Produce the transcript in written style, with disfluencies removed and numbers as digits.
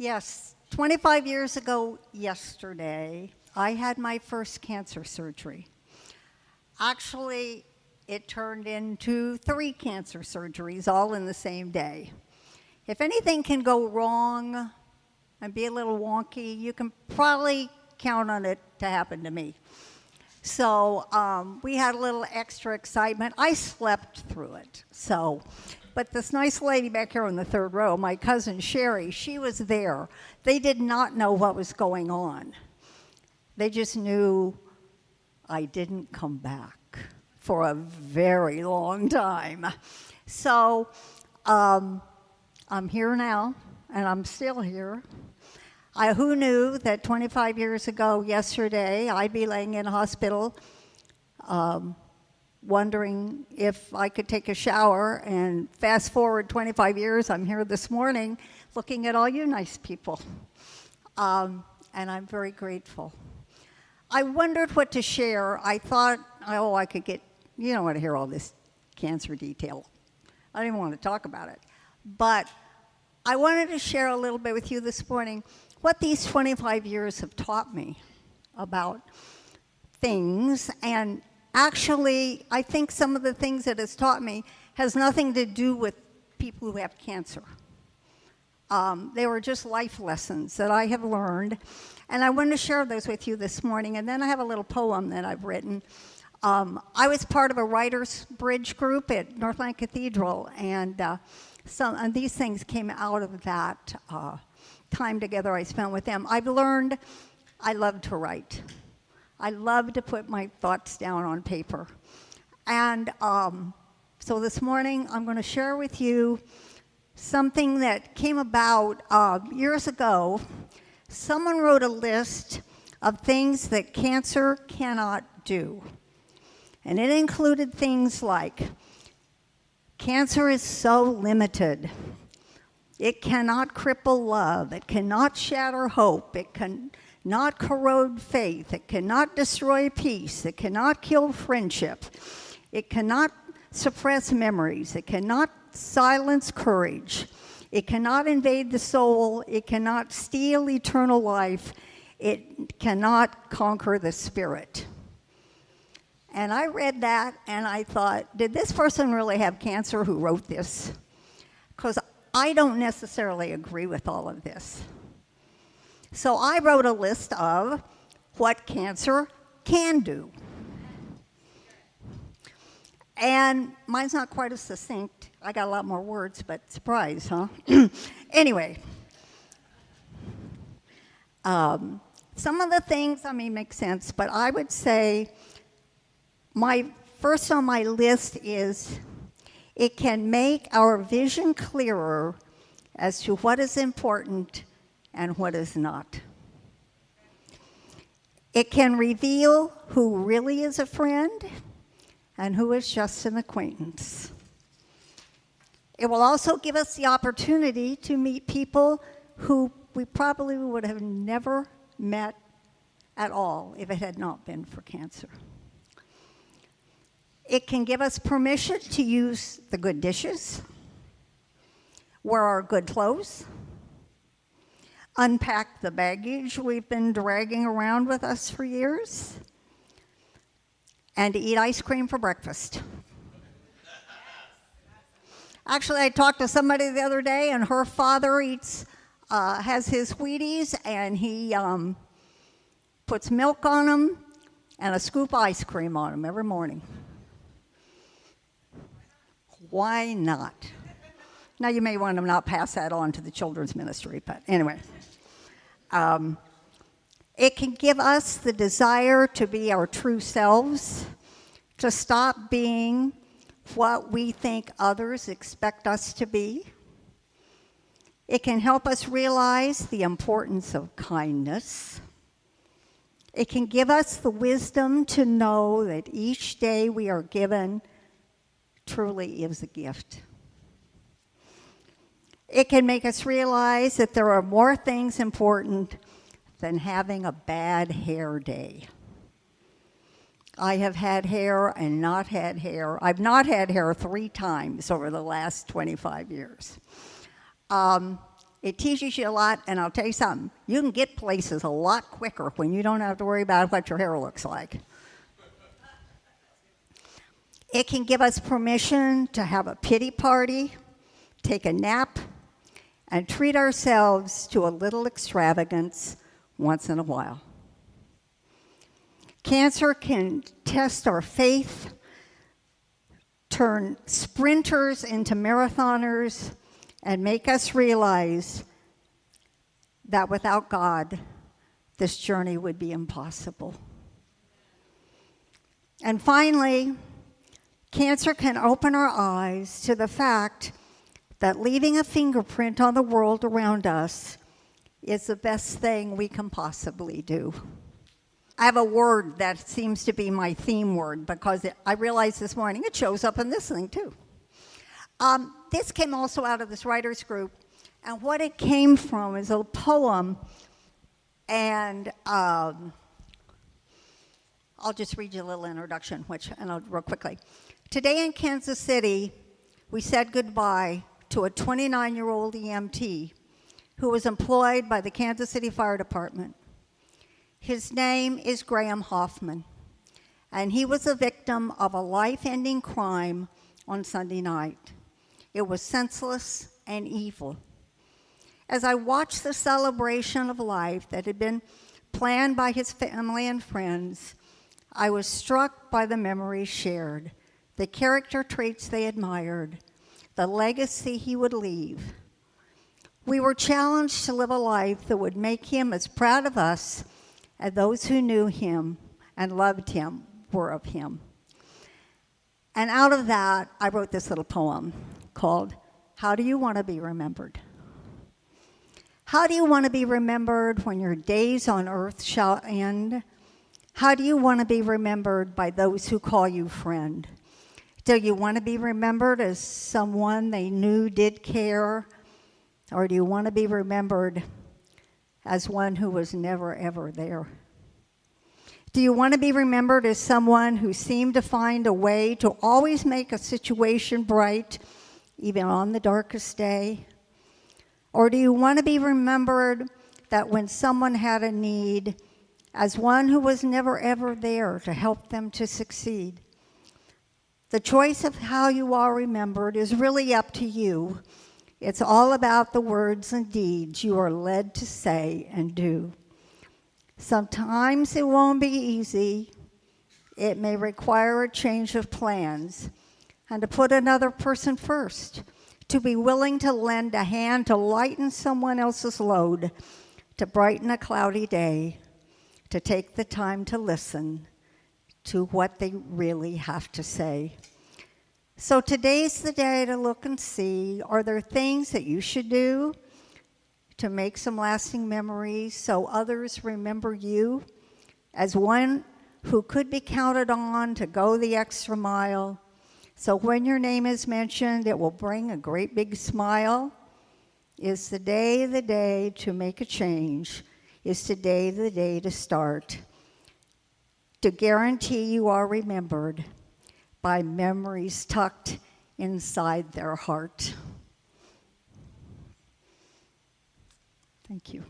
Yes, 25 years ago yesterday, I had my first cancer surgery. Actually, it turned into 3 cancer surgeries all in the same day. If anything can go wrong and be a little wonky, you can probably count on it to happen to me. So we had a little extra excitement. I slept through it. But this nice lady back here on the third row, my cousin Sherry, she was there. They did not know what was going on. They just knew I didn't come back for a very long time. So I'm here now, and I'm still here. Who knew that 25 years ago yesterday, I'd be laying in a hospital wondering if I could take a shower, and fast forward 25 years, I'm here this morning looking at all you nice people. And I'm very grateful. I wondered what to share. I thought, I could get, you don't want to hear all this cancer detail. I didn't want to talk about it. But I wanted to share a little bit with you this morning what these 25 years have taught me about things. And actually, I think some of the things that it's taught me has nothing to do with people who have cancer. They were just life lessons that I have learned. And I wanted to share those with you this morning. And then I have a little poem that I've written. I was part of a writer's bridge group at Northland Cathedral. And these things came out of that time together I spent with them. I've learned I love to write. I love to put my thoughts down on paper. And so this morning I'm going to share with you something that came about years ago. Someone wrote a list of things that cancer cannot do. And it included things like, cancer is so limited. It cannot cripple love. It cannot shatter hope. It cannot corrode faith. It cannot destroy peace. It cannot kill friendship. It cannot suppress memories. It cannot silence courage. It cannot invade the soul. It cannot steal eternal life. It cannot conquer the spirit. And I read that and I thought, did this person really have cancer who wrote this? Because I don't necessarily agree with all of this. So I wrote a list of what cancer can do. And mine's not quite as succinct. I got a lot more words, but surprise, huh? Anyway, some of the things, make sense, but I would say my first on my list is it can make our vision clearer as to what is important and what is not. It can reveal who really is a friend and who is just an acquaintance. It will also give us the opportunity to meet people who we probably would have never met at all if it had not been for cancer. It can give us permission to use the good dishes, wear our good clothes, unpack the baggage we've been dragging around with us for years, and to eat ice cream for breakfast. Actually, I talked to somebody the other day, and her father has his Wheaties, and he puts milk on them and a scoop of ice cream on them every morning. Why not? Now, you may want to not pass that on to the children's ministry, but anyway. It can give us the desire to be our true selves, to stop being what we think others expect us to be. It can help us realize the importance of kindness. It can give us the wisdom to know that each day we are given truly is a gift. It can make us realize that there are more things important than having a bad hair day. I have had hair and not had hair. I've not had hair 3 times over the last 25 years. It teaches you a lot, and I'll tell you something. You can get places a lot quicker when you don't have to worry about what your hair looks like. It can give us permission to have a pity party, take a nap, and treat ourselves to a little extravagance once in a while. Cancer can test our faith, turn sprinters into marathoners, and make us realize that without God, this journey would be impossible. And finally, cancer can open our eyes to the fact that leaving a fingerprint on the world around us is the best thing we can possibly do. I have a word that seems to be my theme word because I realized this morning it shows up in this thing too. This came also out of this writer's group, and what it came from is a poem, and I'll just read you a little introduction, real quickly. Today in Kansas City, we said goodbye to a 29-year-old EMT who was employed by the Kansas City Fire Department. His name is Graham Hoffman, and he was a victim of a life-ending crime on Sunday night. It was senseless and evil. As I watched the celebration of life that had been planned by his family and friends, I was struck by the memories shared, the character traits they admired, the legacy he would leave. We were challenged to live a life that would make him as proud of us as those who knew him and loved him were of him. And out of that, I wrote this little poem called, How Do You Want to Be Remembered? How do you want to be remembered when your days on earth shall end? How do you want to be remembered by those who call you friend? Do you want to be remembered as someone they knew did care? Or do you want to be remembered as one who was never, ever there? Do you want to be remembered as someone who seemed to find a way to always make a situation bright, even on the darkest day? Or do you want to be remembered that when someone had a need, as one who was never, ever there to help them to succeed? The choice of how you are remembered is really up to you. It's all about the words and deeds you are led to say and do. Sometimes it won't be easy. It may require a change of plans and to put another person first, to be willing to lend a hand to lighten someone else's load, to brighten a cloudy day, to take the time to listen to what they really have to say. So today's the day to look and see, are there things that you should do to make some lasting memories so others remember you as one who could be counted on to go the extra mile? So when your name is mentioned, it will bring a great big smile. Is today the day to make a change? Is today the day to start? To guarantee you are remembered by memories tucked inside their heart. Thank you.